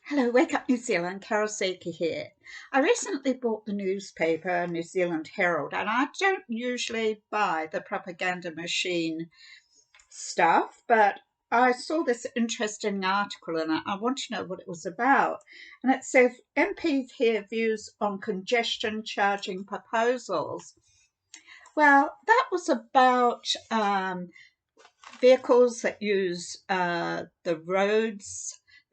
Hello, Wake Up New Zealand, Carol Sakey here. I recently bought the newspaper, New Zealand Herald, and I don't usually buy the propaganda machine stuff, but I saw this interesting article and I want to know what it was about. And it says MPs hear views on congestion charging proposals. Well, that was about vehicles that use the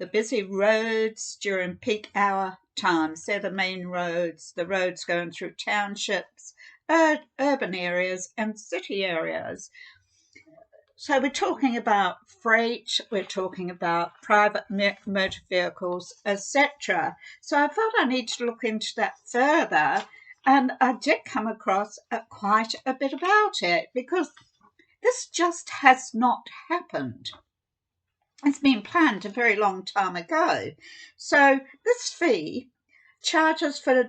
busy roads during peak hour times. They're the main roads, the roads going through townships, urban areas, and city areas. So we're talking about freight, we're talking about private motor vehicles, etc. So I thought I need to look into that further, and I did come across quite a bit about it because this just has not happened. It's been planned a very long time ago. So this fee charges for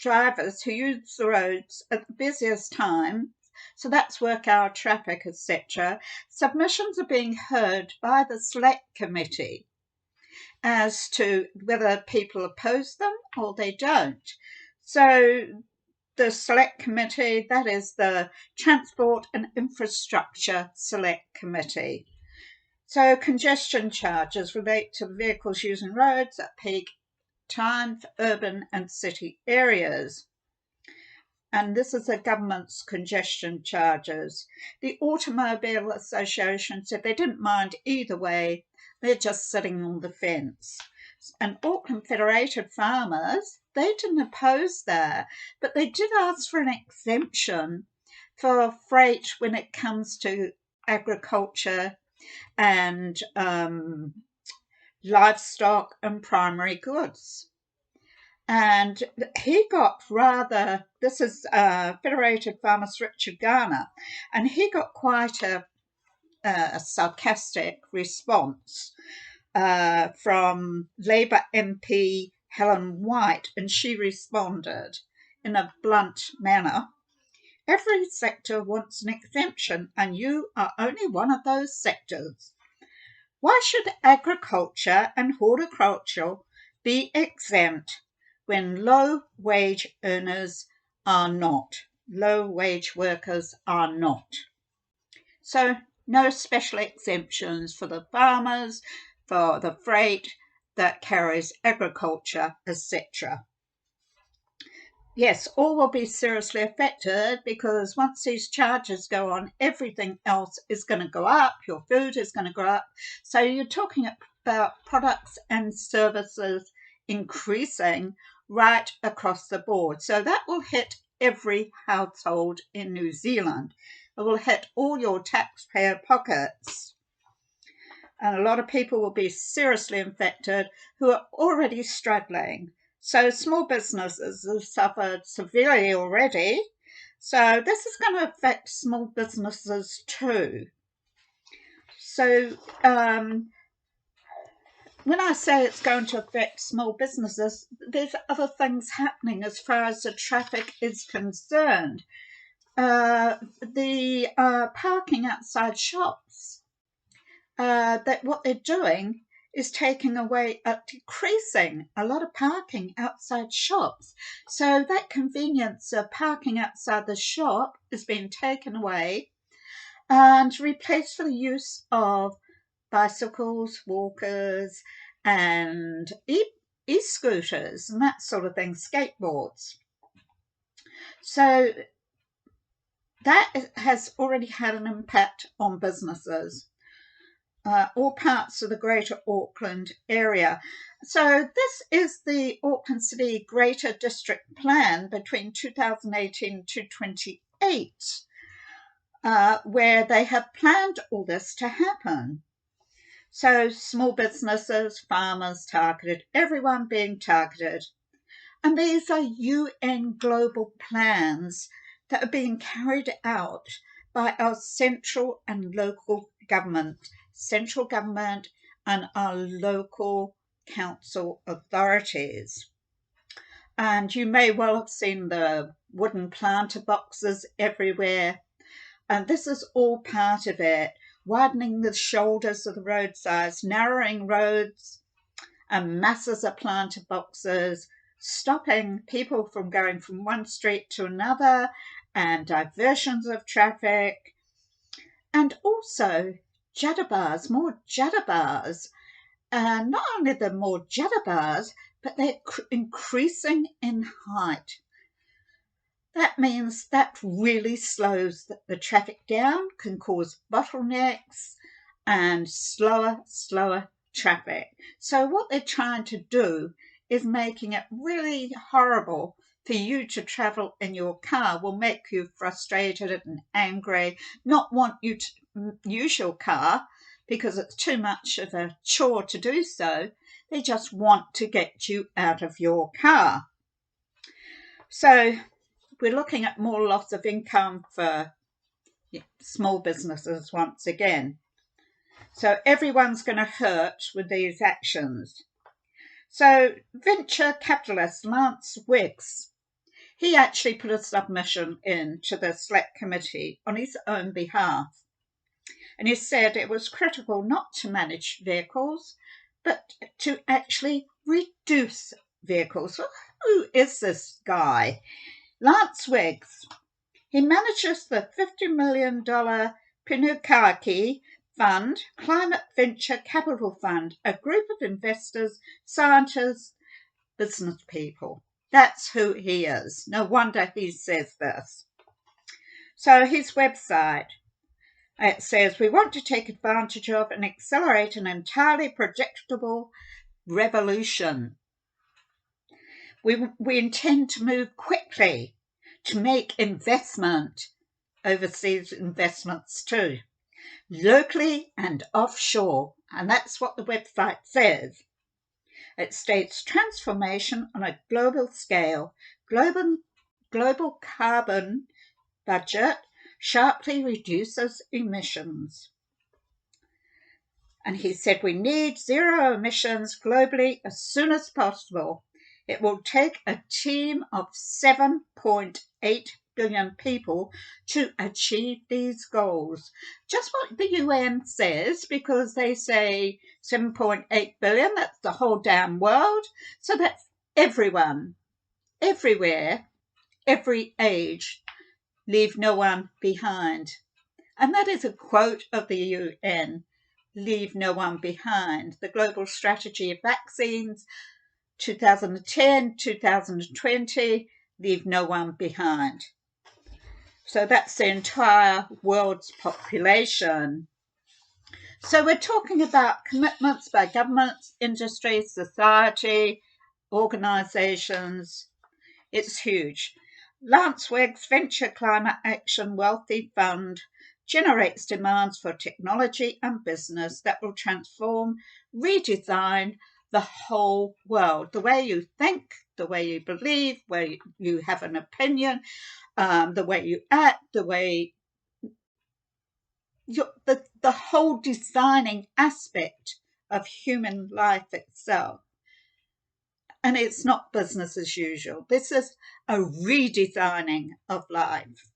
drivers who use the roads at the busiest time. So that's work hour traffic, etc. Submissions are being heard by the Select Committee as to whether people oppose them or they don't. So the Select Committee, that is the Transport and Infrastructure Select Committee. So congestion charges relate to vehicles using roads at peak time for urban and city areas. And this is the government's congestion charges. The Automobile Association said they didn't mind either way, they're just sitting on the fence. And Auckland Federated Farmers, they didn't oppose that, but they did ask for an exemption for freight when it comes to agriculture and livestock and primary goods. And he got this is Federated Farmers Richard Garner, and he got quite a sarcastic response from Labour MP Helen White, and she responded in a blunt manner. Every sector wants an exemption, and you are only one of those sectors. Why should agriculture and horticulture be exempt when low-wage earners are not? Low-wage workers are not. So no special exemptions for the farmers, for the freight that carries agriculture, etc. Yes, all will be seriously affected because once these charges go on, everything else is going to go up. Your food is going to go up. So you're talking about products and services increasing right across the board. So that will hit every household in New Zealand. It will hit all your taxpayer pockets. And a lot of people will be seriously affected who are already struggling. So small businesses have suffered severely already. So this is going to affect small businesses too. So when I say it's going to affect small businesses, there's other things happening as far as the traffic is concerned. The parking outside shops, that what they're doing is taking away, decreasing a lot of parking outside shops. So that convenience of parking outside the shop is being taken away and replaced for the use of bicycles, walkers, and e-scooters and that sort of thing, skateboards. So that has already had an impact on businesses. All parts of the Greater Auckland area. So this is the Auckland City Greater District Plan between 2018 to 28, where they have planned all this to happen. So small businesses, farmers targeted, everyone being targeted. And these are UN global plans that are being carried out by our central and local government and our local council authorities. And you may well have seen the wooden planter boxes everywhere. And this is all part of it, widening the shoulders of the roadsides, narrowing roads, and masses of planter boxes, stopping people from going from one street to another, and diversions of traffic, and also jatterbars, more jatterbars. And not only the more jatterbars, but they're increasing in height. That means that really slows the traffic down, can cause bottlenecks and slower traffic. So what they're trying to do is making it really horrible for you to travel in your car, will make you frustrated and angry, not want you to use your car because it's too much of a chore to do so. They just want to get you out of your car. So we're looking at more loss of income for small businesses once again. So everyone's going to hurt with these actions. So venture capitalist Lance Wiggs, he actually put a submission in to the Select Committee on his own behalf. And he said it was critical not to manage vehicles, but to actually reduce vehicles. Well, who is this guy? Lance Wiggs. He manages the $50 million Pinukaki Fund, Climate Venture Capital Fund, a group of investors, scientists, business people. That's who he is. No wonder he says this. So his website, it says, we want to take advantage of and accelerate an entirely predictable revolution. We intend to move quickly to make investment, overseas investments too, locally and offshore. And that's what the website says. It states transformation on a global scale, global carbon budget sharply reduces emissions. And he said we need zero emissions globally as soon as possible. It will take a team of 7.8 billion people to achieve these goals. Just what the UN says, because they say 7.8 billion, that's the whole damn world. So that's everyone, everywhere, every age, leave no one behind. And that is a quote of the UN, leave no one behind. The Global Strategy of Vaccines, 2010, 2020, leave no one behind. So that's the entire world's population. So we're talking about commitments by governments, industry, society, organisations. It's huge. Lance Wiggs' Venture Climate Action Wealthy Fund generates demands for technology and business that will transform, redesign the whole world. The way you think, the way you believe, where you have an opinion, the way you act, the way the whole designing aspect of human life itself. And it's not business as usual. This is a redesigning of life.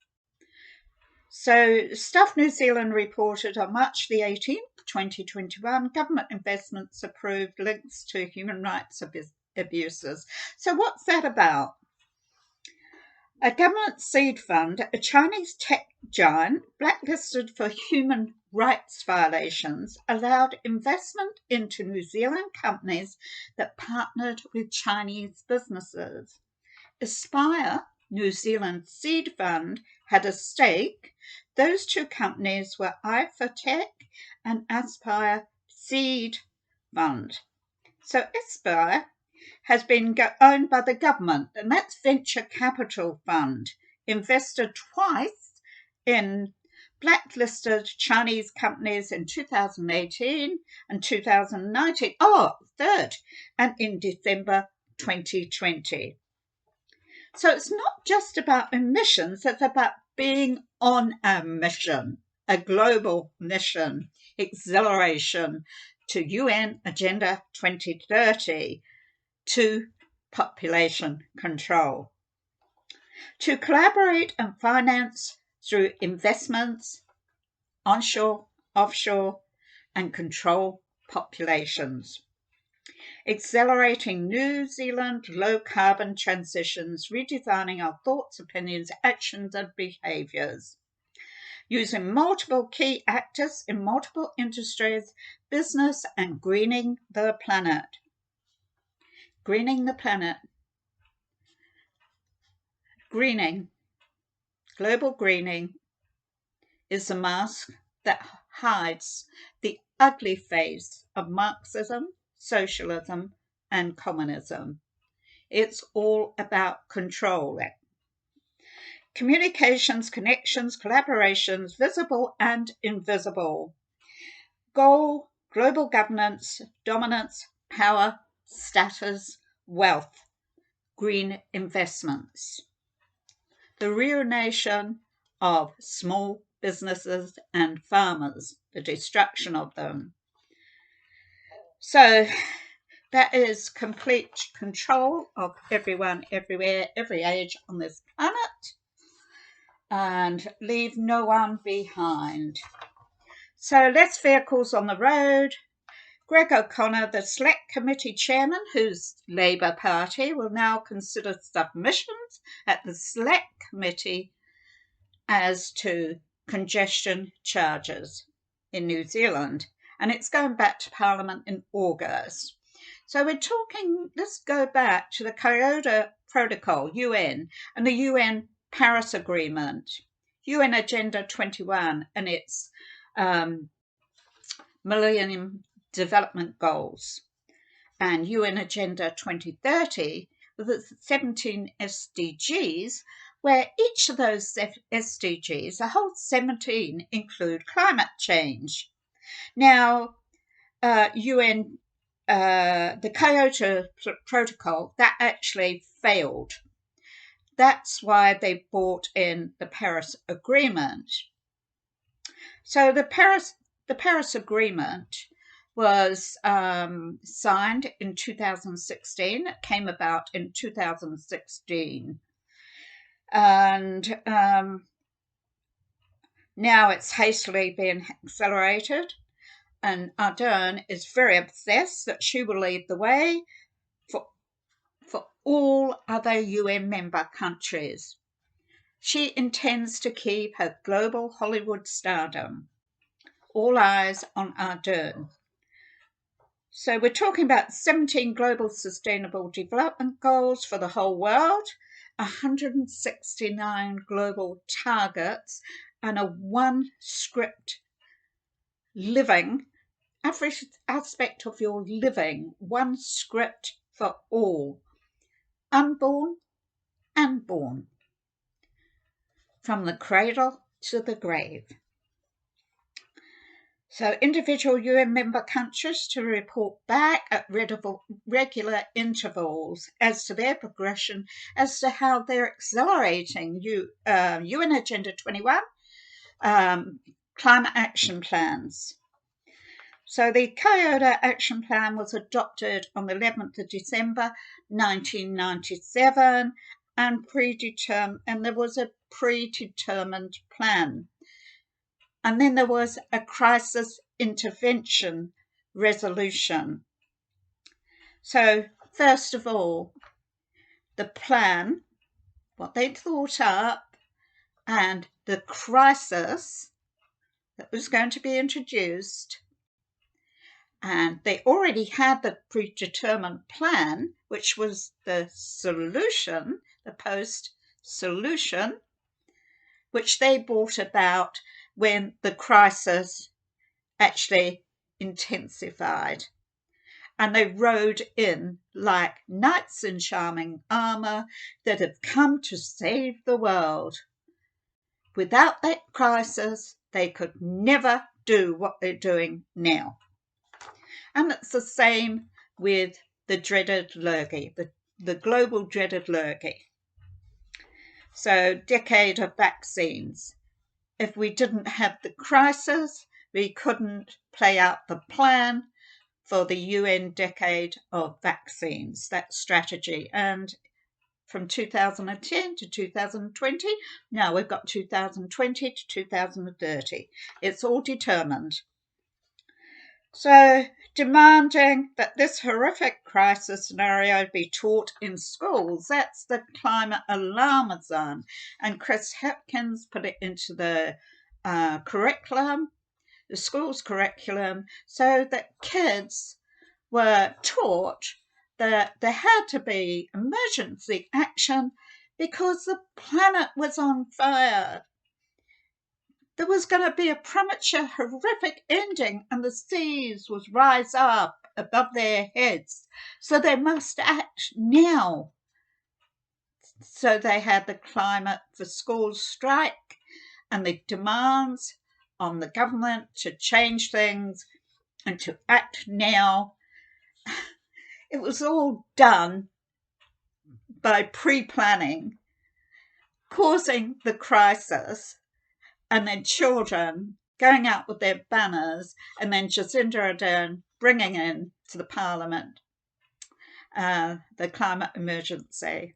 So Stuff New Zealand reported on March the 18th, 2021, government investments approved links to human rights abuses. So what's that about? A government seed fund, a Chinese tech giant blacklisted for human rights violations, allowed investment into New Zealand companies that partnered with Chinese businesses. Aspire, New Zealand seed fund, had a stake. Those two companies were i4Tech and Aspire Seed Fund. So Aspire has been owned by the government, and that's Venture Capital Fund, invested twice in blacklisted Chinese companies in 2018 and 2019. Third, and in December 2020. So it's not just about emissions, it's about being on a mission, a global mission, acceleration to UN Agenda 2030, to population control. To collaborate and finance through investments, onshore, offshore, and control populations. Accelerating New Zealand low-carbon transitions, redesigning our thoughts, opinions, actions and behaviours. Using multiple key actors in multiple industries, business and greening the planet. Greening the planet. Greening, global greening, is the mask that hides the ugly face of Marxism, socialism and communism. It's all about control. Communications, connections, collaborations, visible and invisible. Goal, global governance, dominance, power, status, wealth, green investments. The ruination of small businesses and farmers, the destruction of them. So that is complete control of everyone, everywhere, every age on this planet, and leave no one behind. So less vehicles on the road. Greg O'Connor, the Select Committee Chairman, whose Labour Party will now consider submissions at the Select Committee as to congestion charges in New Zealand, and it's going back to Parliament in August. So we're talking, let's go back to the Kyoto Protocol, UN, and the UN Paris Agreement, UN Agenda 21 and its Millennium Development Goals, and UN Agenda 2030 with its 17 SDGs, where each of those SDGs, the whole 17, include climate change. Now, the Kyoto Protocol, that actually failed. That's why they brought in the Paris Agreement. So the Paris Agreement was signed in 2016. It came about in 2016. And now it's hastily being accelerated. And Ardern is very obsessed that she will lead the way for all other UN member countries. She intends to keep her global Hollywood stardom. All eyes on Ardern. So we're talking about 17 global sustainable development goals for the whole world, 169 global targets, and a one script living, every aspect of your living, one script for all, unborn and born, from the cradle to the grave. So individual UN member countries to report back at regular intervals as to their progression, as to how they're accelerating UN Agenda 21 climate action plans. So the Kyoto Action Plan was adopted on the 11th of December 1997 and there was a predetermined plan. And then there was a crisis intervention resolution. So first of all, the plan, what they'd thought up, and the crisis that was going to be introduced. And they already had the predetermined plan, which was the solution, the post-solution, which they brought about when the crisis actually intensified. And they rode in like knights in shining armour that have come to save the world. Without that crisis, they could never do what they're doing now. And it's the same with the dreaded lurgy, the global dreaded lurgy. So, decade of vaccines. If we didn't have the crisis, we couldn't play out the plan for the UN decade of vaccines, that strategy. And from 2010 to 2020, now we've got 2020 to 2030. It's all determined. So demanding that this horrific crisis scenario be taught in schools. That's the climate alarmism. And Chris Hipkins put it into the curriculum, the school's curriculum, so that kids were taught that there had to be emergency action because the planet was on fire. There was going to be a premature, horrific ending, and the seas would rise up above their heads. So they must act now. So they had the climate for schools strike and the demands on the government to change things and to act now. It was all done by pre-planning, causing the crisis, and then children going out with their banners, and then Jacinda Ardern bringing in to the Parliament the climate emergency,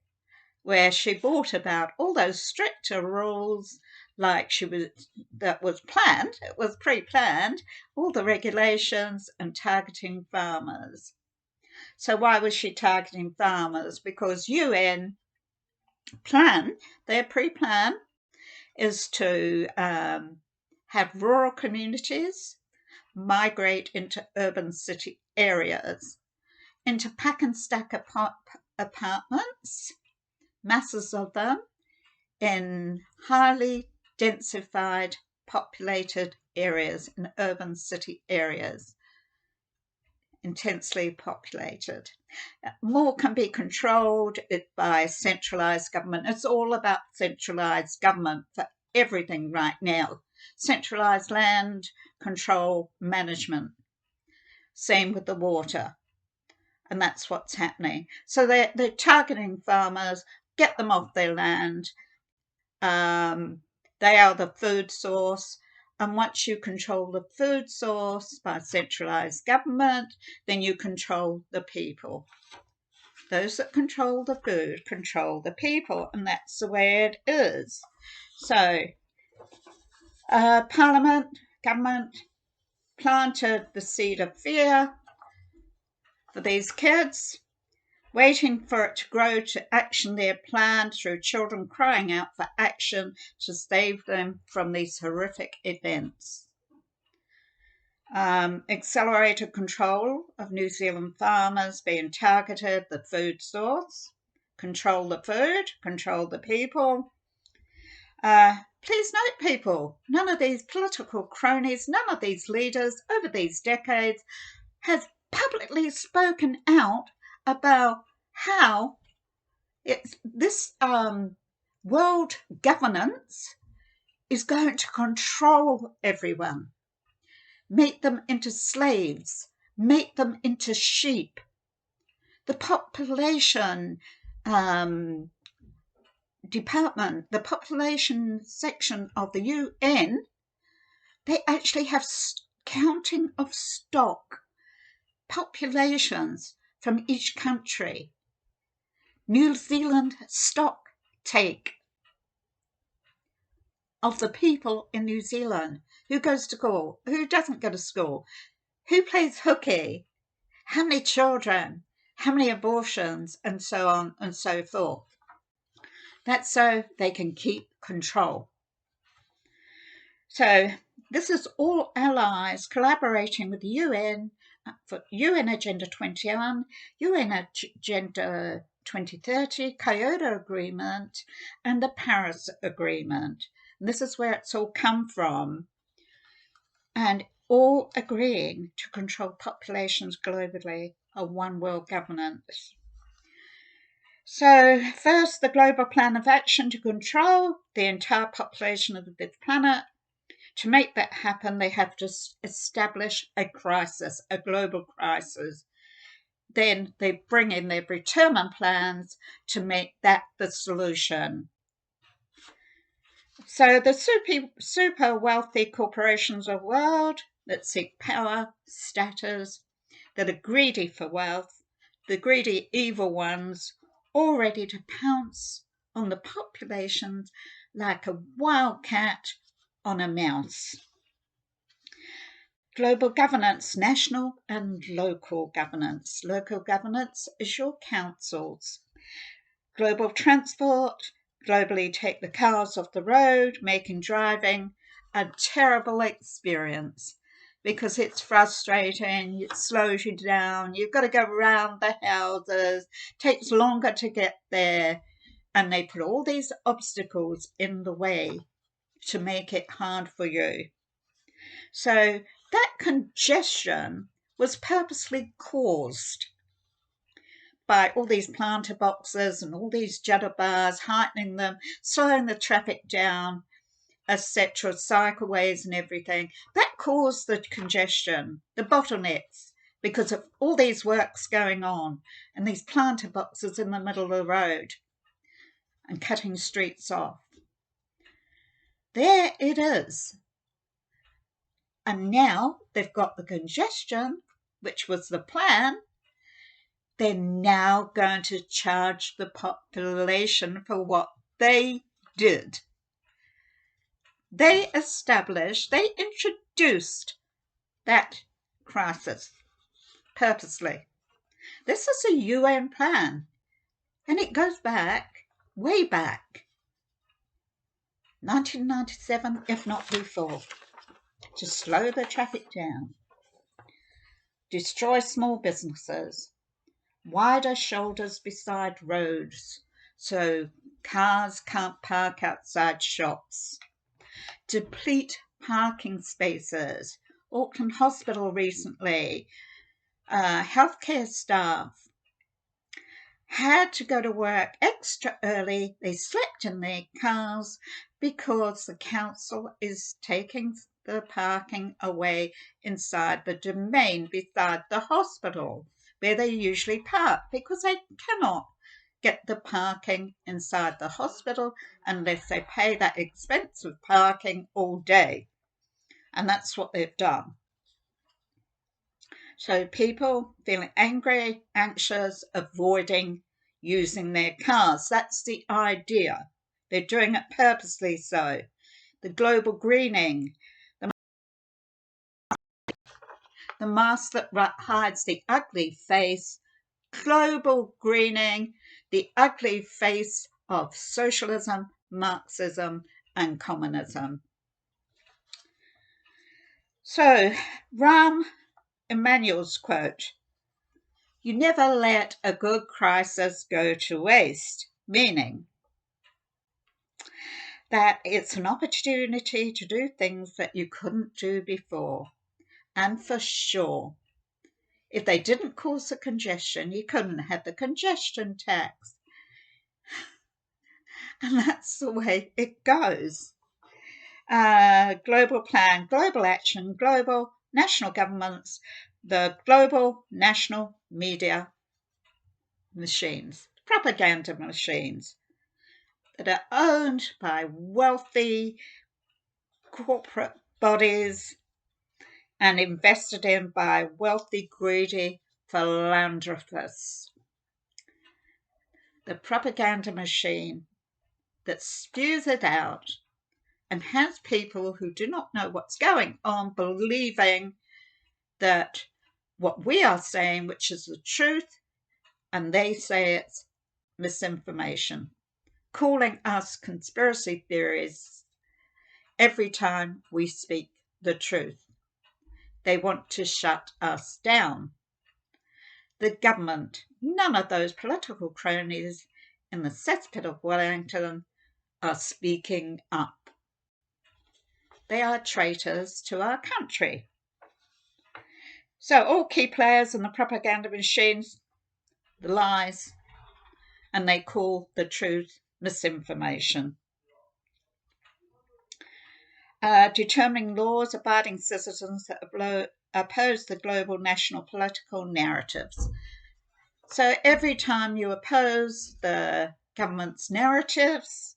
where she brought about all those stricter rules, that was planned, it was pre-planned, all the regulations and targeting farmers. So why was she targeting farmers? Because UN plan, their pre-plan, is to have rural communities migrate into urban city areas, into pack and stack apartments, masses of them, in highly densified, populated areas, in urban city areas, intensely populated. More can be controlled by centralised government. It's all about centralised government for everything right now. Centralised land control management. Same with the water. And that's what's happening. So they're targeting farmers, get them off their land. They are the food source. And once you control the food source by centralised government, then you control the people. Those that control the food control the people, and that's the way it is. So, Parliament, government planted the seed of fear for these kids, waiting for it to grow to action their plan through children crying out for action to save them from these horrific events. Accelerated control of New Zealand farmers being targeted, the food source, control the food, control the people. Please note, people, none of these political cronies, none of these leaders over these decades has publicly spoken out about how this world governance is going to control everyone, make them into slaves, make them into sheep. The population department, the population section of the UN, they actually have counting of stock, populations from each country. New Zealand stock take of the people in New Zealand. Who goes to school? Who doesn't go to school? Who plays hooky? How many children? How many abortions? And so on and so forth. That's so they can keep control. So this is all allies collaborating with the UN for UN Agenda 21, UN Agenda 2030, Kyoto Agreement, and the Paris Agreement. And this is where it's all come from. And all agreeing to control populations globally, a one world governance. So first, the global plan of action to control the entire population of this planet. To make that happen, they have to establish a crisis, a global crisis. Then they bring in their predetermined plans to make that the solution. So the super wealthy corporations of the world that seek power, status, that are greedy for wealth, the greedy evil ones, all ready to pounce on the populations like a wildcat on a mouse. Global governance, national and local governance. Local governance is your councils. Global transport, globally take the cars off the road, making driving a terrible experience because it's frustrating, it slows you down, you've got to go around the houses, takes longer to get there, and they put all these obstacles in the way to make it hard for you. So that congestion was purposely caused by all these planter boxes and all these judder bars, heightening them, slowing the traffic down, etc., cycleways and everything. That caused the congestion, the bottlenecks, because of all these works going on and these planter boxes in the middle of the road and cutting streets off. There it is. And now they've got the congestion, which was the plan. They're now going to charge the population for what they did. They introduced that crisis purposely. This is a UN plan, and it goes back, way back, 1997, if not before, to slow the traffic down, destroy small businesses, wider shoulders beside roads so cars can't park outside shops, deplete parking spaces. Auckland Hospital recently, healthcare staff had to go to work extra early. They slept in their cars because the council is taking the parking away inside the domain beside the hospital where they usually park, because they cannot get the parking inside the hospital unless they pay that expensive parking all day. And that's what they've done. So people feeling angry, anxious, avoiding using their cars. That's the idea. They're doing it purposely so. The global greening, the mask that hides the ugly face, global greening, the ugly face of socialism, Marxism, and communism. So, Rahm Emanuel's quote, "You never let a good crisis go to waste," meaning that it's an opportunity to do things that you couldn't do before. And for sure, if they didn't cause the congestion, you couldn't have the congestion tax. And that's the way it goes. Global plan, global action, global national governments, the global national media machines, propaganda machines that are owned by wealthy corporate bodies and invested in by wealthy, greedy philanthropists. The propaganda machine that spews it out and has people who do not know what's going on believing that what we are saying, which is the truth, and they say it's misinformation, calling us conspiracy theories every time we speak the truth. They want to shut us down. The government, none of those political cronies in the cesspit of Wellington are speaking up. They are traitors to our country. So all key players in the propaganda machines, the lies, and they call the truth misinformation. Determining laws, abiding citizens that oppose the global national political narratives. So every time you oppose the government's narratives,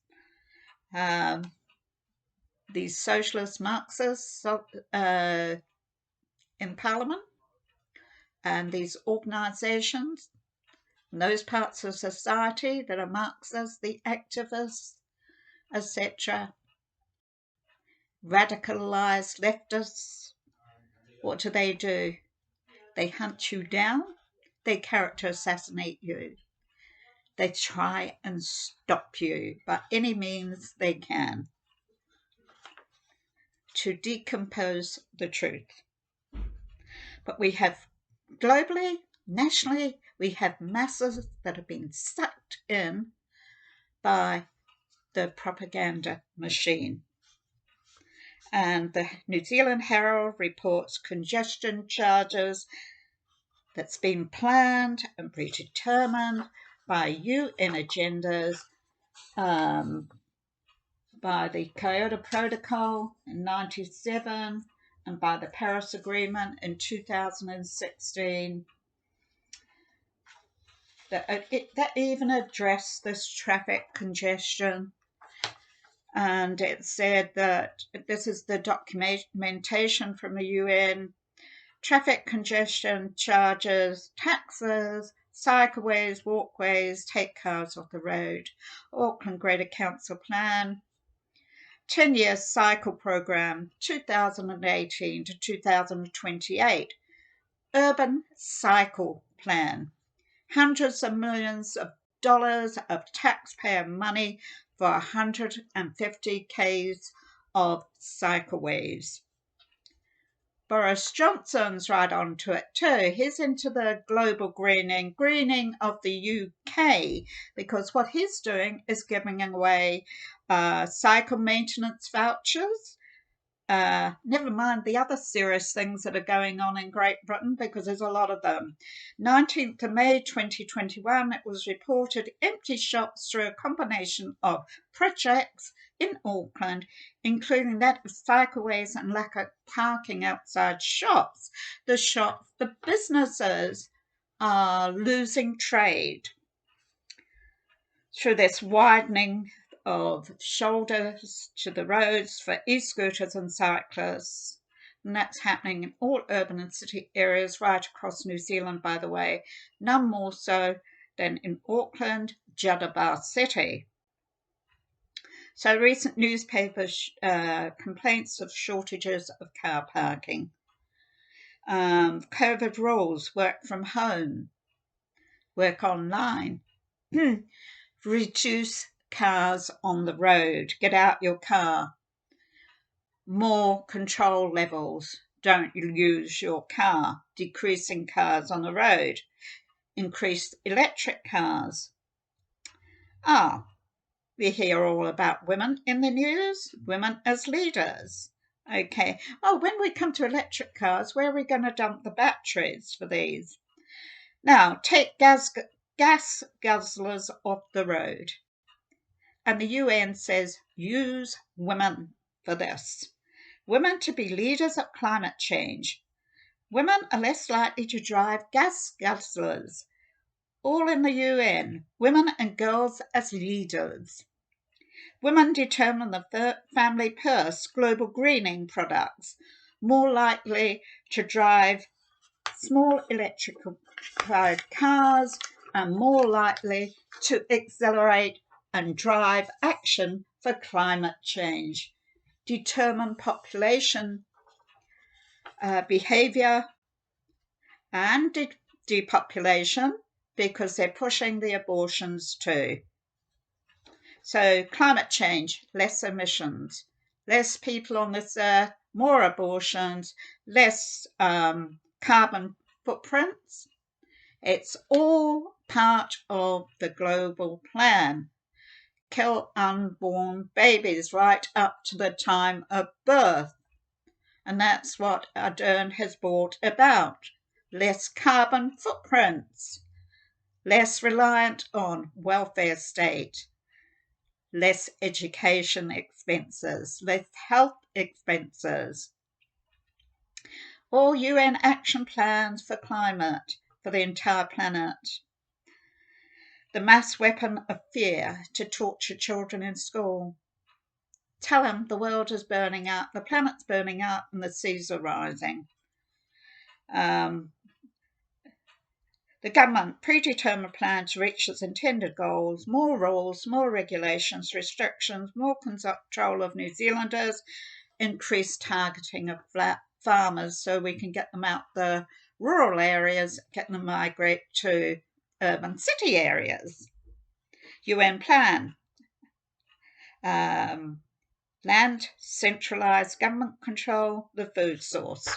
these socialist Marxists in Parliament and these organisations, those parts of society that are Marxists, the activists, etc., radicalised leftists, What do? They hunt you down. They character assassinate you. They try and stop you by any means they can to decompose the truth. But we have globally, nationally, we have masses that have been sucked in by the propaganda machine. And the New Zealand Herald reports congestion charges that's been planned and predetermined by UN agendas, by the Kyoto Protocol in 1997 and by the Paris Agreement in 2016. That even addressed this traffic congestion. And it said that this is the documentation from the UN. Traffic congestion charges, taxes, cycleways, walkways, take cars off the road. Auckland Greater Council Plan, 10-year cycle program, 2018 to 2028. Urban Cycle Plan, hundreds of millions of dollars of taxpayer money for 150 k's of cycleways. Boris Johnson's right onto it too. He's into the global greening of the UK, because what he's doing is giving away cycle maintenance vouchers. Never mind the other serious things that are going on in Great Britain, because there's a lot of them. 19th of May 2021, it was reported empty shops through a combination of projects in Auckland, including that of cycleways and lack of parking outside shops. The businesses are losing trade through this widening of shoulders to the roads for e-scooters and cyclists. And that's happening in all urban and city areas right across New Zealand, by the way, none more so than in Auckland, Judaba City. So recent newspaper complaints of shortages of car parking. COVID rules, work from home, work online, reduce cars on the road, get out your car, more control levels, don't use your car, decreasing cars on the road, increased electric cars. We hear all about women in the news, women as leaders. Okay, when we come to electric cars, where are we going to dump the batteries for these? Now, take gas guzzlers off the road. And the UN says, use women for this. Women to be leaders of climate change. Women are less likely to drive gas guzzlers. All in the UN, women and girls as leaders. Women determine the family purse, global greening products, more likely to drive small electrified cars and more likely to accelerate and drive action for climate change, determine population behaviour and depopulation, because they're pushing the abortions too. So climate change, less emissions, less people on this earth, more abortions, less carbon footprints. It's all part of the global plan. Kill unborn babies right up to the time of birth. And that's what Ardern has brought about. Less carbon footprints, less reliant on welfare state, less education expenses, less health expenses. All UN action plans for climate for the entire planet. The mass weapon of fear to torture children in school. Tell them the world is burning up, the planet's burning up, and the seas are rising. The government predetermined plan to reach its intended goals, more rules, more regulations, restrictions, more control of New Zealanders, increased targeting of farmers so we can get them out the rural areas, get them to migrate to urban city areas. UN plan. Land, centralised government control, the food source.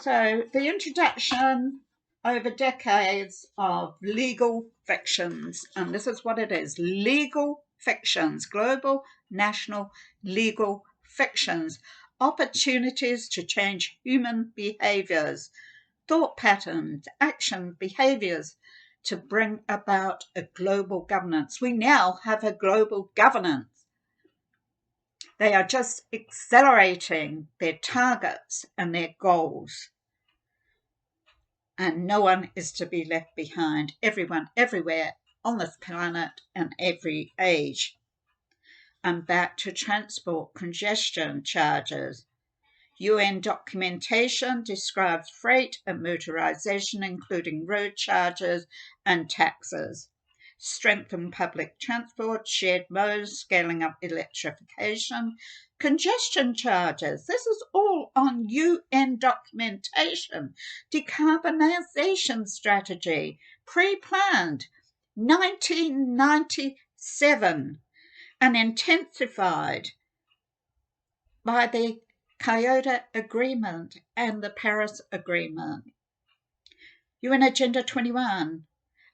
So the introduction over decades of legal fictions, and this is what it is, legal fictions, global, national legal fictions, opportunities to change human behaviours, thought patterns, action, behaviours to bring about a global governance. We now have a global governance. They are just accelerating their targets and their goals. And no one is to be left behind. Everyone, everywhere on this planet and every age. And back to transport congestion charges. UN documentation describes freight and motorisation, including road charges and taxes. Strengthen public transport, shared modes, scaling up electrification, congestion charges. This is all on UN documentation. Decarbonisation strategy, pre-planned, 1997, and intensified by the Kyoto Agreement and the Paris Agreement. UN Agenda 21,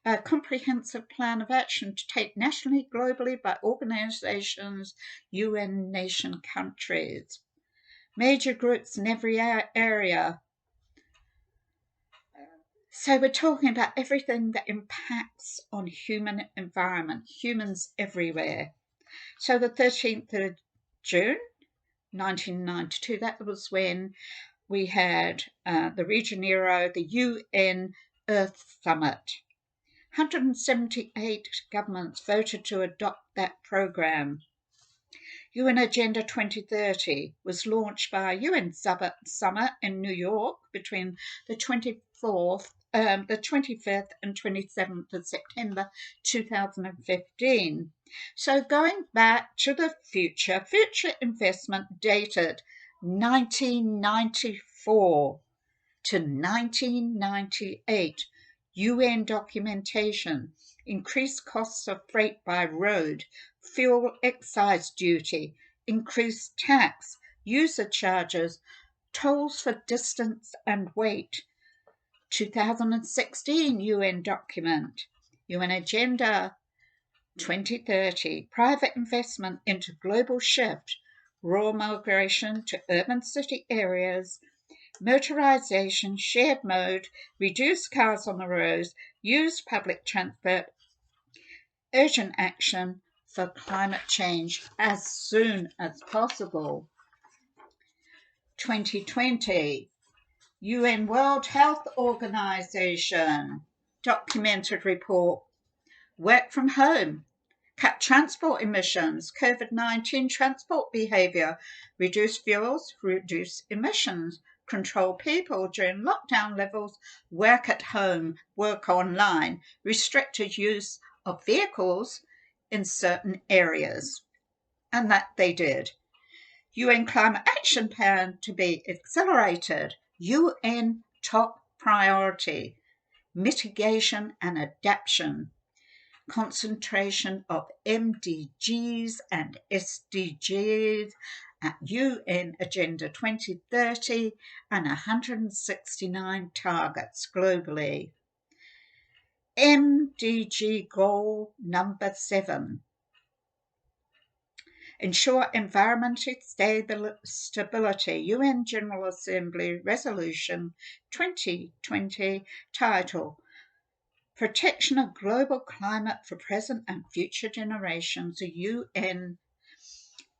a comprehensive plan of action to take nationally, globally by organisations, UN nation countries. Major groups in every area. So we're talking about everything that impacts on human environment, humans everywhere. So the 13th of June, 1992, that was when we had the Rio de Janeiro, the UN Earth Summit. 178 governments voted to adopt that program. UN Agenda 2030 was launched by a UN summit in New York between the 25th and 27th of September 2015. So going back to the future investment dated 1994 to 1998. UN documentation, increased costs of freight by road, fuel excise duty, increased tax, user charges, tolls for distance and weight. 2016 UN document, UN Agenda 2030, private investment into global shift, rural migration to urban city areas, motorisation, shared mode, reduce cars on the roads, use public transport, urgent action for climate change as soon as possible. 2020, UN World Health Organization documented report, work from home, cut transport emissions, COVID-19 transport behaviour, reduce fuels, reduce emissions, control people during lockdown levels, work at home, work online, restricted use of vehicles in certain areas. And that they did. UN Climate Action Plan to be accelerated. UN top priority, mitigation and adaptation. Concentration of MDGs and SDGs at UN Agenda 2030 and 169 targets globally. MDG goal number 7. Ensure environmental stability. UN General Assembly Resolution 2020 title, Protection of Global Climate for Present and Future Generations, a UN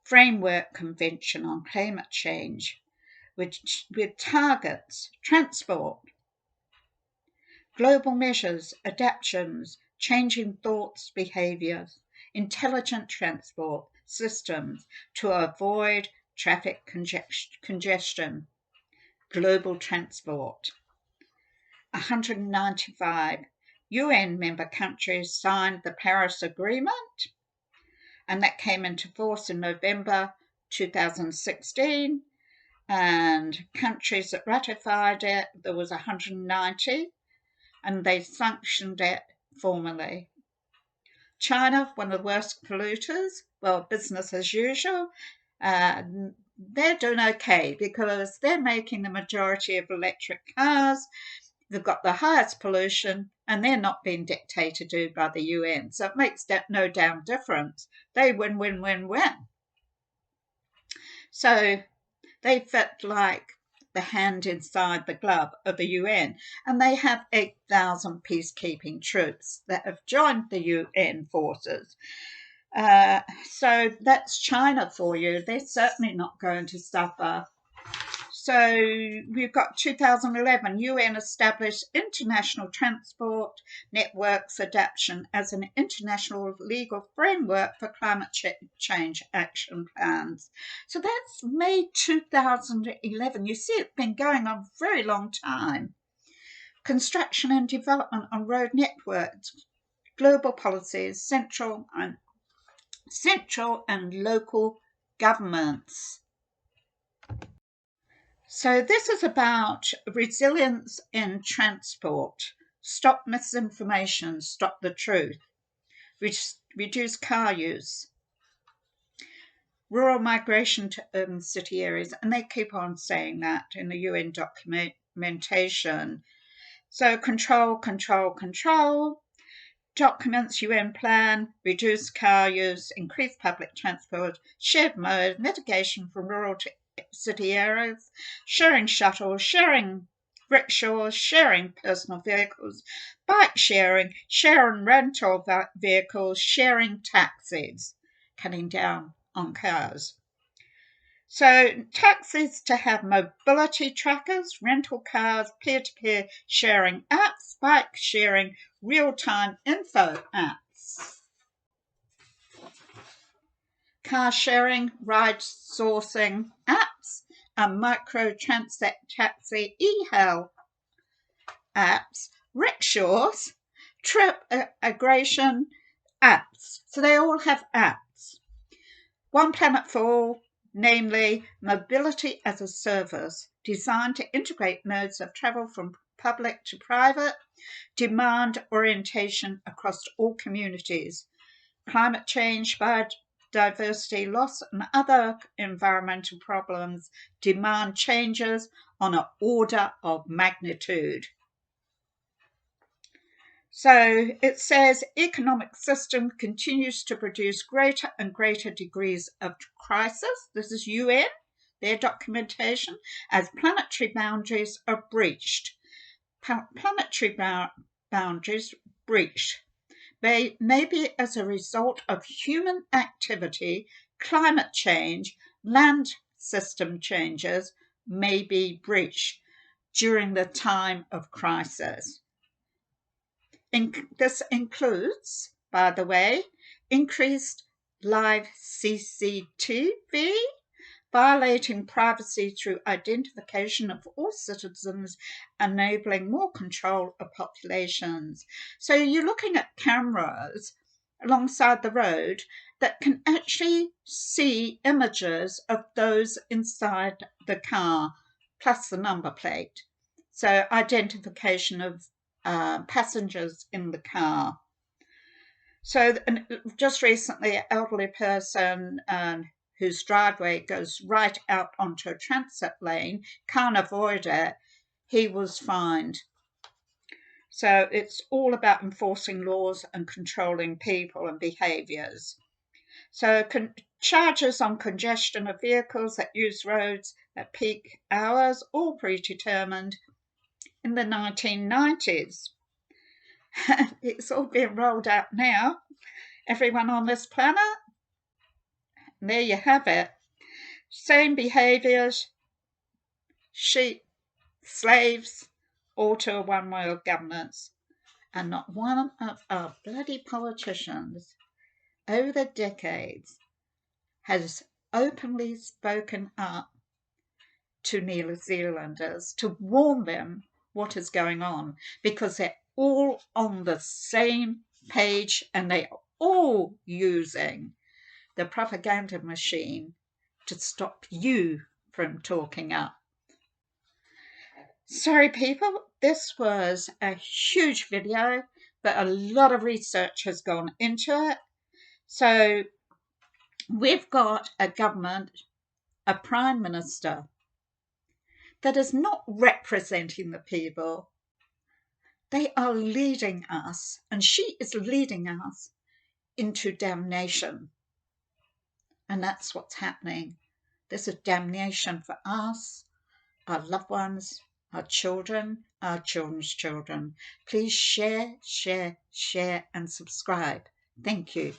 Framework Convention on Climate Change, with targets, transport, global measures, adaptations, changing thoughts, behaviours, intelligent transport systems to avoid traffic congestion, global transport. 195 UN member countries signed the Paris Agreement, and that came into force in November 2016, and countries that ratified it, there was 190, and they sanctioned it formally. China, one of the worst polluters, well, business as usual. They're doing okay because they're making the majority of electric cars. They've got the highest pollution, and they're not being dictated to by the UN. So it makes no damn difference. They win, win, win, win. So they fit like the hand inside the glove of the UN, and they have 8,000 peacekeeping troops that have joined the UN forces. So that's China for you. They're certainly not going to suffer. So we've got 2011, UN established International Transport Networks Adaptation as an international legal framework for climate change action plans. So that's May 2011. You see, it's been going on a very long time. Construction and development on road networks, global policies, central and local governments. So this is about resilience in transport. Stop misinformation, stop the truth. Reduce car use. Rural migration to urban city areas, and they keep on saying that in the UN documentation. So control. Documents UN plan, reduce car use, increase public transport, shared mode, mitigation from rural to city areas, sharing shuttles, sharing rickshaws, sharing personal vehicles, bike sharing, sharing rental vehicles, sharing taxis, cutting down on cars. So taxis to have mobility trackers, rental cars, peer-to-peer sharing apps, bike sharing, real-time info apps. Car sharing, ride sourcing apps, and micro transit taxi e-hail apps, rickshaws, trip aggregation apps. So they all have apps. One Planet for All, namely mobility as a service, designed to integrate modes of travel from public to private, demand orientation across all communities. Climate change, biodiversity loss, and other environmental problems demand changes on an order of magnitude. So it says economic system continues to produce greater and greater degrees of crisis. This is UN, their documentation, as planetary boundaries are breached. Planetary boundaries breached maybe as a result of human activity, climate change, land system changes may be breached during the time of crisis. This includes, by the way, increased live CCTV, violating privacy through identification of all citizens, enabling more control of populations. So you're looking at cameras alongside the road that can actually see images of those inside the car, plus the number plate. So identification of passengers in the car. So just recently, an elderly person whose driveway goes right out onto a transit lane, can't avoid it, he was fined. So it's all about enforcing laws and controlling people and behaviours. So charges on congestion of vehicles that use roads at peak hours, all predetermined in the 1990s. It's all being rolled out now. Everyone on this planet, and there you have it. Same behaviours, sheep, slaves, all to a one-world governance. And not one of our bloody politicians over the decades has openly spoken up to New Zealanders to warn them what is going on, because they're all on the same page and they are all using the propaganda machine to stop you from talking up. Sorry, people, this was a huge video, but a lot of research has gone into it. So we've got a government, a Prime Minister, that is not representing the people. They are leading us, and she is leading us into damnation. And that's what's happening. There's a damnation for us, our loved ones, our children, our children's children. Please share, share, share, and subscribe. Thank you.